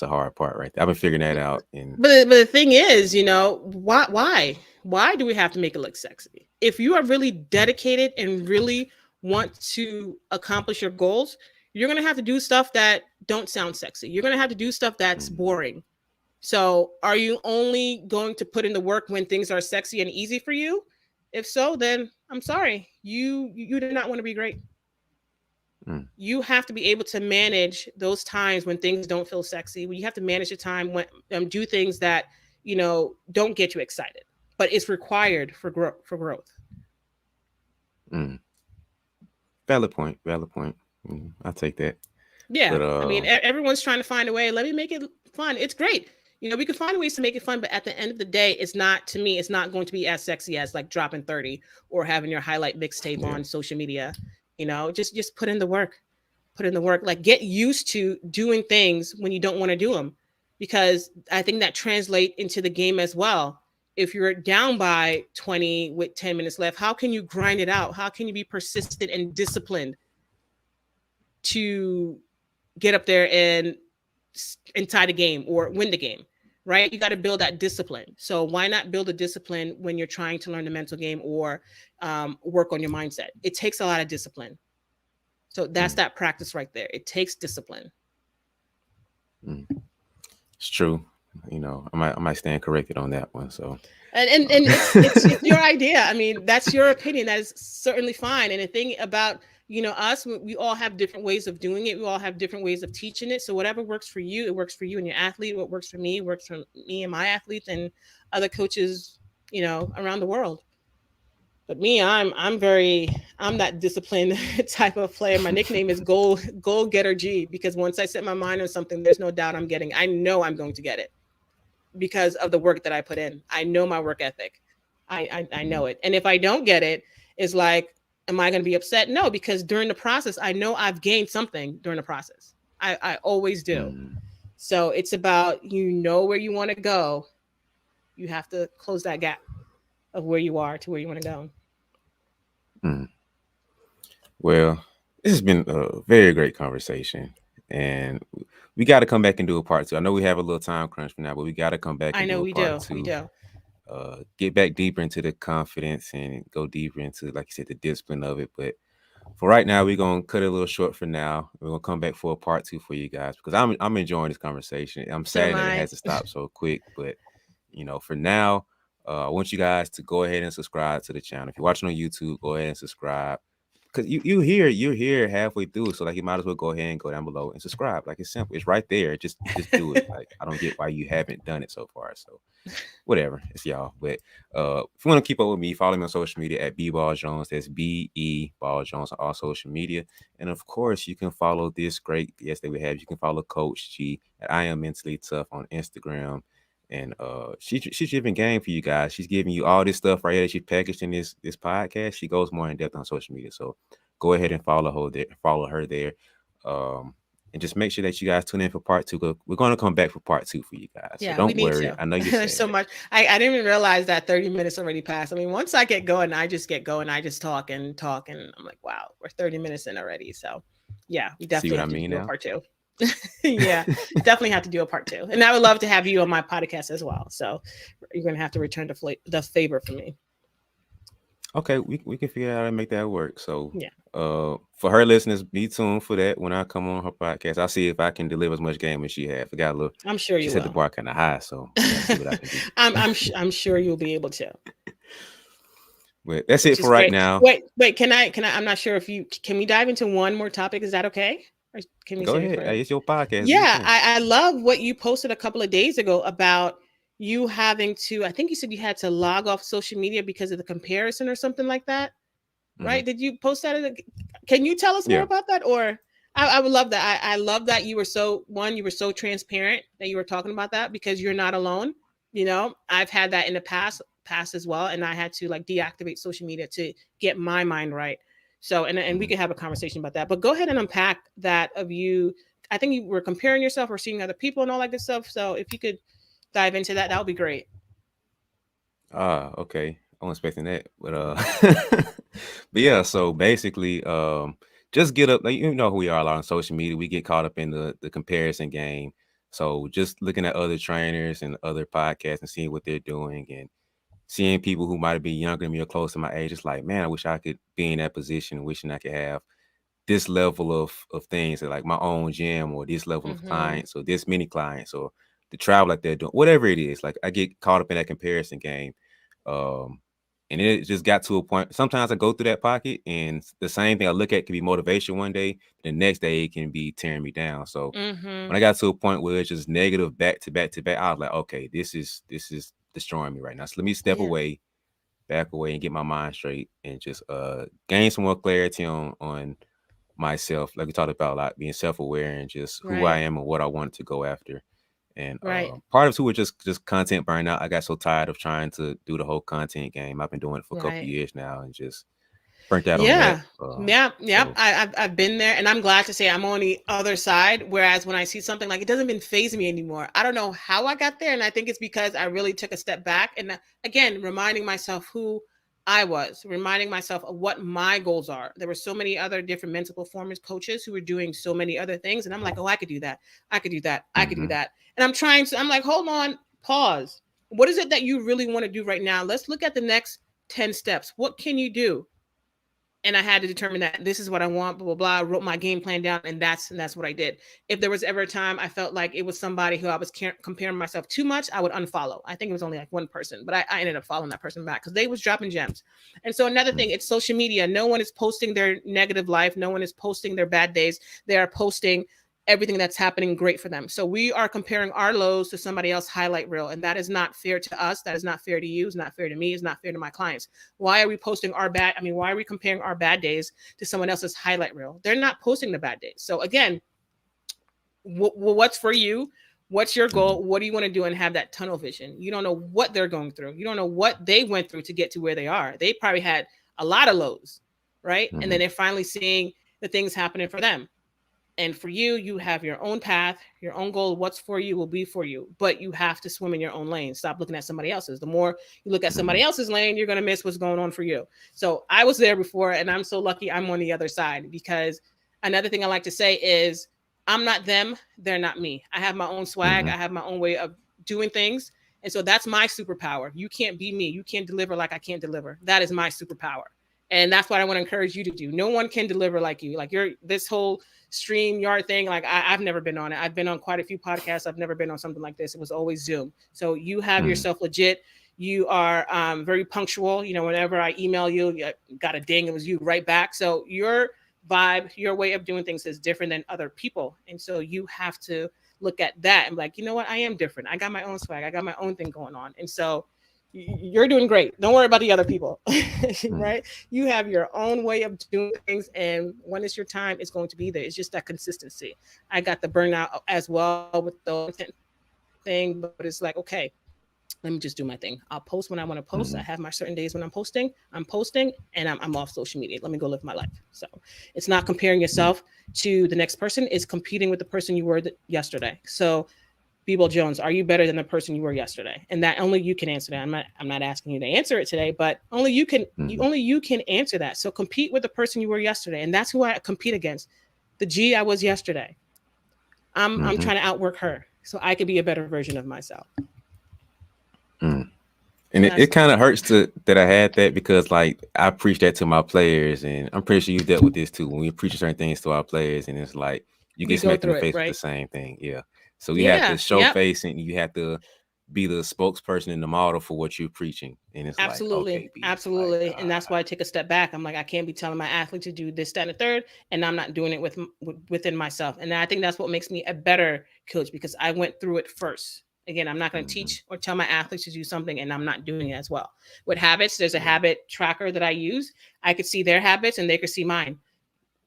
hard part right there. I've been figuring that out. And But the thing is, why do we have to make it look sexy? If you are really dedicated and really want to accomplish your goals, you're gonna have to do stuff that don't sound sexy. You're gonna have to do stuff that's mm, boring. So, are you only going to put in the work when things are sexy and easy for you? If so, then I'm sorry, you do not want to be great. mm, You have to be able to manage those times when things don't feel sexy. When you have to manage the time when do things that don't get you excited, but it's required for growth. mm. Valid point. Valid point. I'll take that. Yeah, But I mean, everyone's trying to find a way. Let me make it fun. It's great. We can find ways to make it fun, but at the end of the day, it's not to me. It's not going to be as sexy as like dropping 30 or having your highlight mixtape yeah. on social media. Just put in the work. Put in the work. Like get used to doing things when you don't want to do them, because I think that translate into the game as well. If you're down by 20 with 10 minutes left, how can you grind it out? How can you be persistent and disciplined to get up there and tie the game or win the game, right? You got to build that discipline. So why not build a discipline when you're trying to learn the mental game or work on your mindset? It takes a lot of discipline. So that's Mm, that practice right there. It takes discipline. mm. It's true. I might stand corrected on that one. So, And it's your idea. I mean, that's your opinion. That is certainly fine. And the thing about us, we all have different ways of doing it. We all have different ways of teaching it. So whatever works for you, it works for you and your athlete. What works for me works for me and my athletes and other coaches, around the world. But me, I'm that disciplined type of player. My nickname is goal getter G, because once I set my mind on something, there's no doubt I'm getting. I know I'm going to get it because of the work that I put in. I know my work ethic. I mm, know it. And if I don't get it, it's like, am I going to be upset? No, because during the process, I know I've gained something during the process. I always do. mm, So it's about, where you want to go. You have to close that gap of where you are to where you want to go. mm. Well, this has been a very great conversation, and we got to come back and do a part two. I know we have a little time crunch for now, but we got to come back I and do know a we part do. We two. do. Get back deeper into the confidence and go deeper into, like you said, the discipline of it. But for right now, we're gonna cut it a little short for now. We're gonna come back for a part two for you guys because I'm enjoying this conversation. I'm So am sad that it I. has to stop so quick, but for now, I want you guys to go ahead and subscribe to the channel. If you're watching on YouTube, go ahead and subscribe. Because you're here halfway through, so like you might as well go ahead and go down below and subscribe. Like it's simple, it's right there. Just do it. Like I don't get why you haven't done it so far. So whatever, it's y'all. But if you want to keep up with me, follow me on social media at BeBall Jones. That's BE Ball Jones on all social media. And of course, you can follow this great guest that we have. You can follow Coach G at I Am Mentally Tough on Instagram. And she's giving game for you guys. She's giving you all this stuff right here that she packaged in this podcast. She goes more in depth on social media. So go ahead and follow her there. And just make sure that you guys tune in for part two. We're going to come back for part two for you guys. So Yeah, we don't need worry. to. I know you're There's so sad. much. I didn't even realize that 30 minutes already passed. I mean, once I get going, I just get going. I just talk and talk. And I'm like, wow, we're 30 minutes in already. So yeah, we See definitely what I have to mean do a now? part two. Yeah, definitely have to do a part two. And I would love to have you on my podcast as well. So you're going to have to return the favor for me. Okay, we can figure out how to make that work. So Yeah, for her listeners, be tuned for that when I come on her podcast. I'll see if I can deliver as much game as she had. Forgot a little. I'm sure She you set the will. bar kind of high, so I got to see what I can do. I'm sure you'll be able to. But that's it Which for is right great. now. Wait, can I, I'm not sure if you can we dive into one more topic? Is that okay? Or can we Go save it ahead. for? Hey, it's your podcast. Do your Yeah, thing. I love what you posted a couple of days ago about you having to, I think you said you had to log off social media because of the comparison or something like that, Hmm. right? Did you post that? Can you tell us more Yeah. about that? Or I would love that. I love that you were so transparent that you were talking about that because you're not alone. I've had that in the past as well. And I had to like deactivate social media to get my mind right. So, and we Hmm. could have a conversation about that, but go ahead and unpack that of you. I think you were comparing yourself or seeing other people and all that good stuff. So if you could dive into that, that would be great. Okay. I wasn't expecting that, but but yeah. So basically, just get up. Like, you know who we are a lot on social media. We get caught up in the comparison game. So just looking at other trainers and other podcasts and seeing what they're doing and seeing people who might be younger than me or close to my age. It's like, man, I wish I could be in that position. Wishing I could have this level of things, like my own gym or this level of Mm-hmm. clients or this many clients or the travel that they're doing, whatever it is. Like I get caught up in that comparison game. Um, and it just got to a point. Sometimes I go through that pocket and the same thing I look at can be motivation one day, the next day it can be tearing me down. So Mm-hmm. when I got to a point where it's just negative back to back to back, I was like, okay, this is destroying me right now. So let me step Yeah. away, back away and get my mind straight and just gain some more clarity on myself, like we talked about a lot, being self-aware and just who I Right. am and what I wanted to go after. And Right. part of it was just content burnout. I got so tired of trying to do the whole content game. I've been doing it for a couple of Right. years now and just burnt out on that. Yeah. Yeah. Yeah. So I've been there and I'm glad to say I'm on the other side. Whereas when I see something like it doesn't even phase me anymore. I don't know how I got there. And I think it's because I really took a step back and again, reminding myself who I was reminding myself of what my goals are. There were so many other different mental performance coaches who were doing so many other things. And I'm like, oh, I could do that. I could do that. I could do Mm-hmm. that. And I'm like, hold on, pause. What is it that you really want to do right now? Let's look at the next 10 steps. What can you do? And I had to determine that this is what I want, blah blah blah. I wrote my game plan down, and that's what I did. If there was ever a time I felt like it was somebody who I was comparing myself too much, I would unfollow. I think it was only like one person, but I ended up following that person back because they was dropping gems. And so another thing, it's social media. No one is posting their negative life. No one is posting their bad days. They are posting everything that's happening great for them. So we are comparing our lows to somebody else's highlight reel, and that is not fair to us. That is not fair to you. It's not fair to me. It's not fair to my clients. Why are we posting our bad? I mean, why are we comparing our bad days to someone else's highlight reel? They're not posting the bad days. So again, what's for you? What's your Mm-hmm. goal? What do you want to do and have that tunnel vision? You don't know what they're going through. You don't know what they went through to get to where they are. They probably had a lot of lows, right? And then Mm-hmm. they're finally seeing the things happening for them. And for you, you have your own path, your own goal. What's for you will be for you, but you have to swim in your own lane. Stop looking at somebody else's. The more you look at Mm-hmm. somebody else's lane, you're going to miss what's going on for you. So I was there before, and I'm so lucky I'm on the other side, because another thing I like to say is I'm not them, they're not me. I have my own swag, Mm-hmm. I have my own way of doing things. And so that's my superpower. You can't be me. You can't deliver like I can't deliver. That is my superpower. And that's what I want to encourage you to do. No one can deliver like you. Like you're this whole stream yard thing. Like I've never been on it. I've been on quite a few podcasts. I've never been on something like this. It was always Zoom. So you have Mm-hmm. yourself legit. You are very punctual. You know, whenever I email you, you got a ding. It was you right back. So your vibe, your way of doing things is different than other people. And so you have to look at that and be like, you know what? I am different. I got my own swag. I got my own thing going on. And so you're doing great. Don't worry about the other people, Mm-hmm. right? You have your own way of doing things, and when it's your time, it's going to be there. It's just that consistency. I got the burnout as well with the content thing, but it's like, okay, let me just do my thing. I'll post when I want to post. I Mm-hmm. have my certain days when I'm posting, and I'm off social media. Let me go live my life. So it's not comparing yourself to the next person, it's competing with the person you were yesterday. So BeBall Jones, are you better than the person you were yesterday? And that only you can answer that. I'm not asking you to answer it today, but Mm-hmm. only you can answer that. So compete with the person you were yesterday. And that's who I compete against. The G I was yesterday. I'm Mm-hmm. trying to outwork her so I could be a better version of myself. Mm. And And it that's kind that. of hurts to that I had that because like I preach that to my players, and I'm pretty sure you dealt with this too when we preach certain things to our players, and it's like you We get go smacked in the through it, face with the right? same thing. Yeah. So you have to Yeah. show Yep. face and you have to be the spokesperson and the model for what you're preaching. And it's like, Absolutely. okay, B, it's like, Absolutely. And that's why I take a step back. I'm like, I can't be telling my athlete to do this, that, and the third, and I'm not doing it within myself. And I think that's what makes me a better coach, because I went through it first. Again, I'm not going to mm-hmm. teach or tell my athletes to do something and I'm not doing it as well. With habits, there's a Yeah. habit tracker that I use. I could see their habits and they could see mine.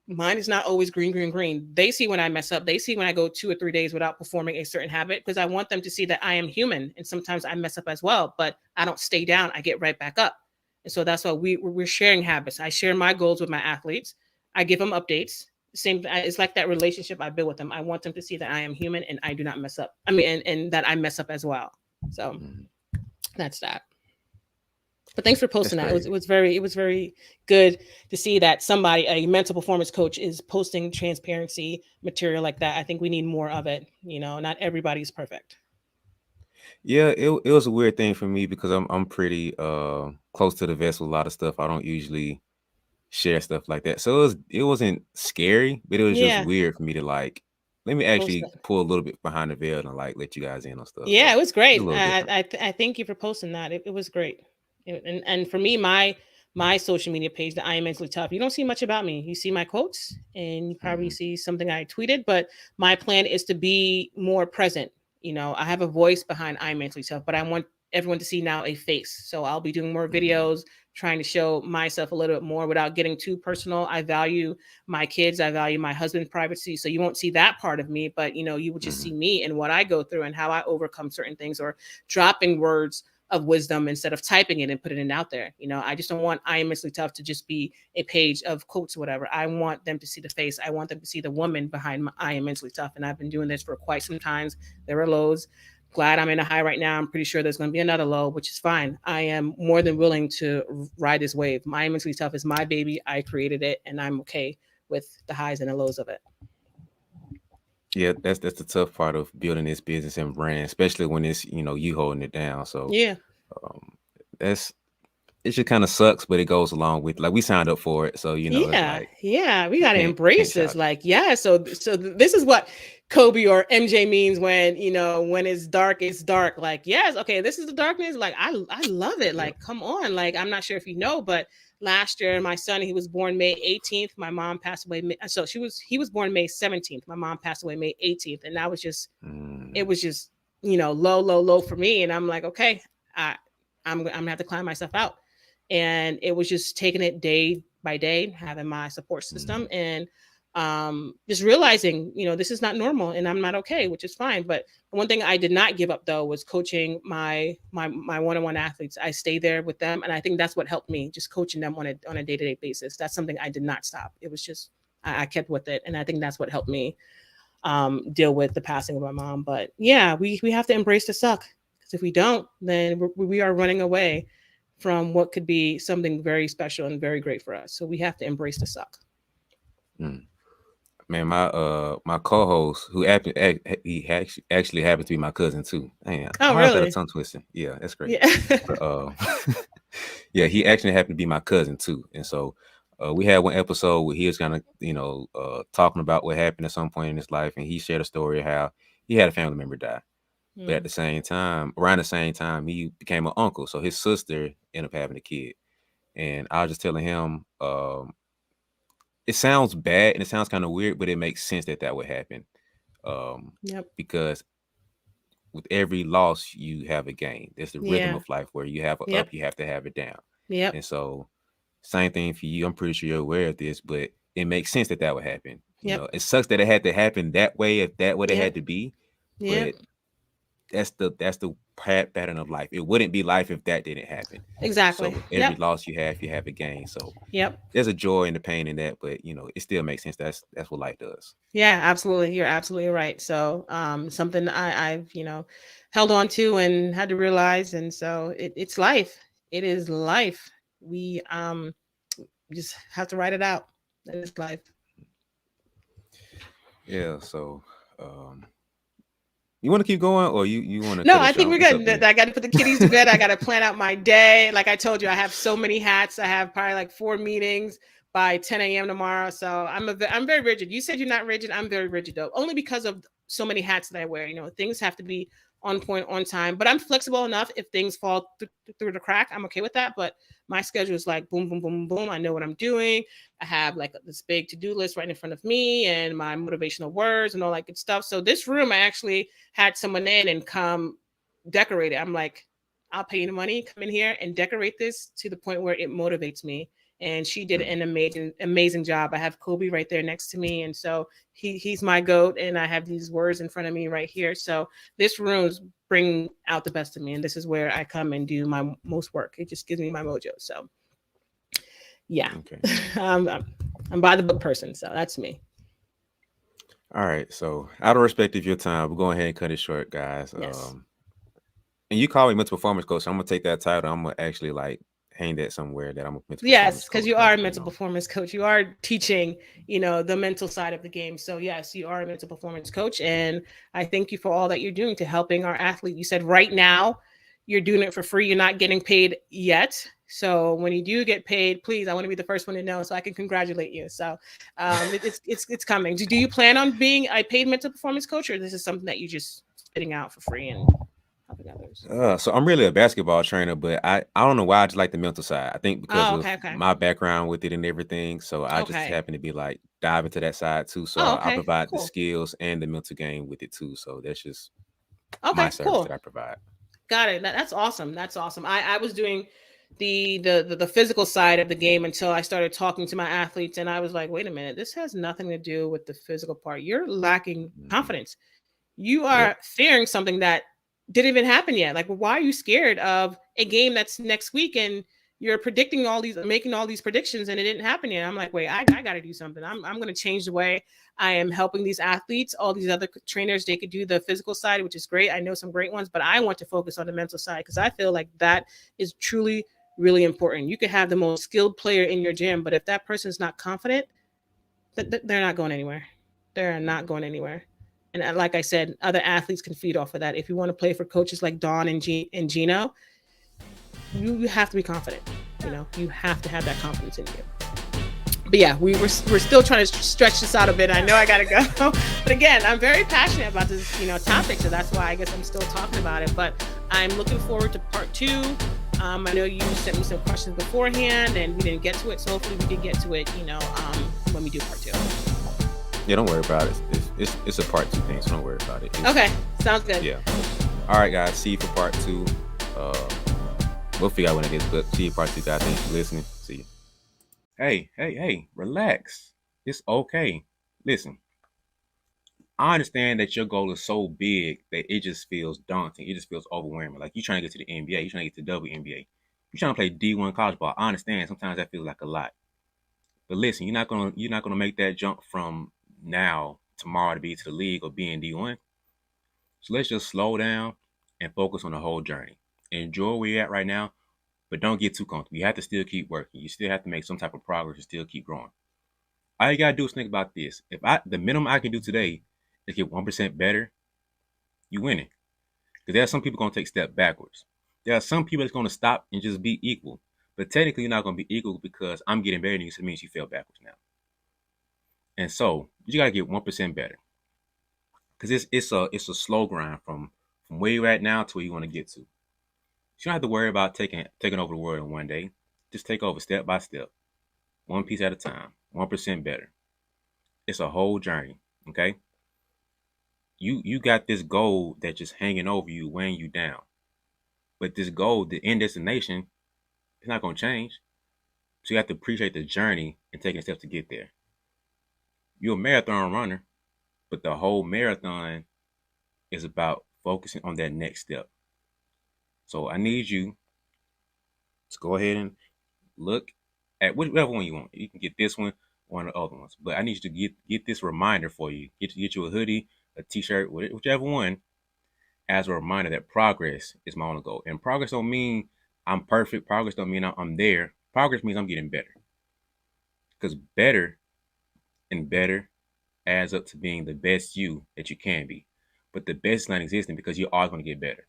Mine is not always green, green, green. They see when I mess up. They see when I go 2 or 3 days without performing a certain habit, because I want them to see that I am human and sometimes I mess up as well, but I don't stay down. I get right back up. And so that's why we're sharing habits. I share my goals with my athletes. I give them updates. Same, it's like that relationship I build with them. I want them to see that I am human and I do not mess up. I mean, and that I mess up as well. So Mm-hmm. that's that. But thanks for That's posting that. crazy. It was very good to see that somebody, a mental performance coach, is posting transparency material like that. I think we need more of it. You know, not everybody's perfect. Yeah, it was a weird thing for me because I'm pretty close to the vest with a lot of stuff. I don't usually share stuff like that. So it wasn't scary, but it was just Yeah, weird for me to like let me post actually it. pull a little bit behind the veil and like let you guys in on stuff. Yeah, So it was it's a great. little different. I thank you for posting that. It was great. And for me, my social media page, the I am mentally tough. You don't see much about me. You see my quotes, and you probably Mm-hmm. see something I tweeted. But my plan is to be more present. You know, I have a voice behind I am mentally tough, but I want everyone to see now a face. So I'll be doing more Mm-hmm. videos, trying to show myself a little bit more without getting too personal. I value my kids. I value my husband's privacy. So you won't see that part of me, but you know, you will just Mm-hmm. see me and what I go through and how I overcome certain things, or dropping words of wisdom instead of typing it and putting it out there. You know, I just don't want I am mentally tough to just be a page of quotes or whatever. I want them to see the face. I want them to see the woman behind I am mentally tough. And I've been doing this for quite some times. There are lows, glad I'm in a high right now. I'm pretty sure there's going to be another low, which is fine. I am more than willing to ride this wave. My Mentally Tough is my baby. I created it, and I'm okay with the highs and the lows of it. Yeah, that's the tough part of building this business and brand, especially when it's you holding it down. So Yeah. um, that's it. Just kind of sucks, but it goes along with like we signed up for it, so it's Yeah, like yeah, we you got to can't embrace shout this. it. Like, yeah, this is what Kobe or MJ means when when it's dark. Like, yes, okay, this is the darkness. Like, I love it. Yep. Like, come on. Like, I'm not sure if you know, but last year my son, he was born May 18th. My mom passed away. So he was born May 17th. My mom passed away May 18th, and that was just it Mm, was just low, low, low for me. And I'm like, okay, I I'm gonna have to climb myself out. And it was just taking it day by day, having my support system, mm, and just realizing this is not normal and I'm not okay, which is fine. But the one thing I did not give up though was coaching my one-on-one athletes. I stayed there with them, and I think that's what helped me, just coaching them on a day-to-day basis. That's something I did not stop. It was just I kept with it, and I think that's what helped me deal with the passing of my mom. But yeah, we have to embrace the suck, because if we don't, then we are running away from what could be something very special and very great for us. So we have to embrace the suck. mm. Man, my co-host who actually happens to be my cousin too. Damn, Oh, why is that a really? tongue twister? Yeah, that's great. Yeah. But yeah, he actually happened to be my cousin too, and so we had one episode where he was kind of talking about what happened at some point in his life, and he shared a story of how he had a family member die, but at Mm, the same time, around the same time, he became an uncle, so his sister ended up having a kid, and I was just telling him, it sounds bad and it sounds kind of weird, but it makes sense that that would happen, um, yep. because with every loss you have a gain. There's the rhythm Yeah. of life where you have a Yep. up, you have to have it down. Yep. And so same thing for you. I'm pretty sure you're aware of this, but it makes sense that that would happen. Yep. It sucks that it had to happen that way if that would have Yep. had to be, Yep. but that's the pattern of life. It wouldn't be life if that didn't happen. So Exactly. with every Yep. loss you have a gain. So Yep. there's a joy and the pain in that, but it still makes sense. That's what life does. Yeah, absolutely. You're absolutely right. So, something I've, held on to and had to realize. And so it's life. It is life. We just have to write it out. That is life. Yeah. So you want to keep going, or you want to No, cut it I think short? we're It's up good. to you. I got to put the kitties to bed. I got to plan out my day. Like I told you, I have so many hats. I have probably like 4 meetings by 10 a.m. tomorrow. So I'm very rigid. You said you're not rigid. I'm very rigid though, only because of so many hats that I wear. Things have to be on point, on time. But I'm flexible enough. If things fall through the crack, I'm okay with that. But my schedule is like boom, boom, boom, boom. I know what I'm doing. I have like this big to-do list right in front of me, and my motivational words and all that good stuff. So this room, I actually had someone in and come decorate it. I'm like, I'll pay you the money, come in here and decorate this to the point where it motivates me. And she did Mm, an amazing job. I have Kobe right there next to me, and so he's my goat. And I have these words in front of me right here. So this room's bring out the best of me, and this is where I come and do my most work. It just gives me my mojo. So yeah, okay. I'm by the book person, so that's me. All right. So out of respect of your time, we're going ahead and cut it short, guys. Yes. And you call me mental performance coach. So I'm gonna take that title. I'm gonna actually like hang that somewhere that I'm a mental Yes, performance because coach. you Like are a mental performance coach. You are teaching, the mental side of the game. So yes, you are a mental performance coach, and I thank you for all that you're doing to helping our athlete. You said right now you're doing it for free. You're not getting paid yet. So when you do get paid, please, I want to be the first one to know so I can congratulate you. So it's coming. Do you plan on being a paid mental performance coach, or this is something that you just spitting out for free and helping others? So I'm really a basketball trainer, but I don't know why I just like the mental side. I think because Oh, of okay, okay, my background with it and everything. So I just okay. happen to be like dive into that side too. So Oh, I okay, provide the cool. skills and the mental game with it too. So that's just my Okay, service that cool. I provide. Got it. That's awesome. That's awesome. I was doing the physical side of the game until I started talking to my athletes, and I was like, wait a minute, this has nothing to do with the physical part. You're lacking Hmm. confidence. You Yep. are fearing something that didn't even happen yet. Like, why are you scared of a game that's next week? And you're predicting all these, making all these predictions, and it didn't happen yet. I'm like, wait, I got to do something. I'm going to change the way I am helping these athletes. All these other trainers, they could do the physical side, which is great. I know some great ones, but I want to focus on the mental side because I feel like that is truly really important. You could have the most skilled player in your gym, but if that person's not confident, they're not going anywhere. They're not going anywhere. And like I said, other athletes can feed off of that. If you want to play for coaches like Dawn and Gino, you have to be confident. You have to have that confidence in you. But yeah, we're still trying to stretch this out a bit. I know I gotta go, but again, I'm very passionate about this topic, so that's why I guess I'm still talking about it. But I'm looking forward to part 2. I know you sent me some questions beforehand, and we didn't get to it, so hopefully we can get to it. When we do part 2. Yeah, don't worry about it. It's a part 2 thing, so don't worry about it. Okay, sounds good. Yeah. All right, guys. See you for part 2. We'll figure out when it gets booked. See you part 2, guys. Thanks for listening. See you. Hey, relax. It's okay. Listen, I understand that your goal is so big that it just feels daunting. It just feels overwhelming. Like you're trying to get to the NBA, you're trying to get to WNBA. You're trying to play D1 college ball. I understand. Sometimes that feels like a lot. But listen, you're not gonna make that jump from now tomorrow to be to the league or be in D1. So let's just slow down and focus on the whole journey. Enjoy where you're at right now, but don't get too comfortable. You have to still keep working. You still have to make some type of progress and still keep growing. All you gotta do is think about this. If the minimum I can do today is get 1% better, you winning. Because there are some people gonna take a step backwards. There are some people that's gonna stop and just be equal. But technically you're not gonna be equal because I'm getting better than you, so it means you fell backwards now. And so you gotta get 1% better. Because it's a slow grind from where you're at now to where you want to get to. You don't have to worry about taking over the world in one day. Just take over step by step, one piece at a time, 1% better. It's a whole journey, okay? You got this goal that's just hanging over you, weighing you down. But this goal, the end destination, it's not going to change. So you have to appreciate the journey and taking steps to get there. You're a marathon runner, but the whole marathon is about focusing on that next step. So I need you to go ahead and look at whatever one you want. You can get this one or one of the other ones. But I need you to get this reminder for you. Get you a hoodie, a t-shirt, whichever one, as a reminder that progress is my only goal. And progress don't mean I'm perfect. Progress don't mean I'm there. Progress means I'm getting better. Because better and better adds up to being the best you that you can be. But the best is not existing because you're always going to get better.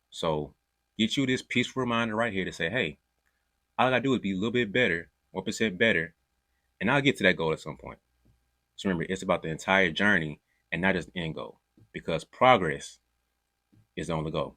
So get you this peaceful reminder right here to say, hey, all I gotta do is be a little bit better, 1% better, and I'll get to that goal at some point. So remember, it's about the entire journey and not just the end goal, because progress is the only goal.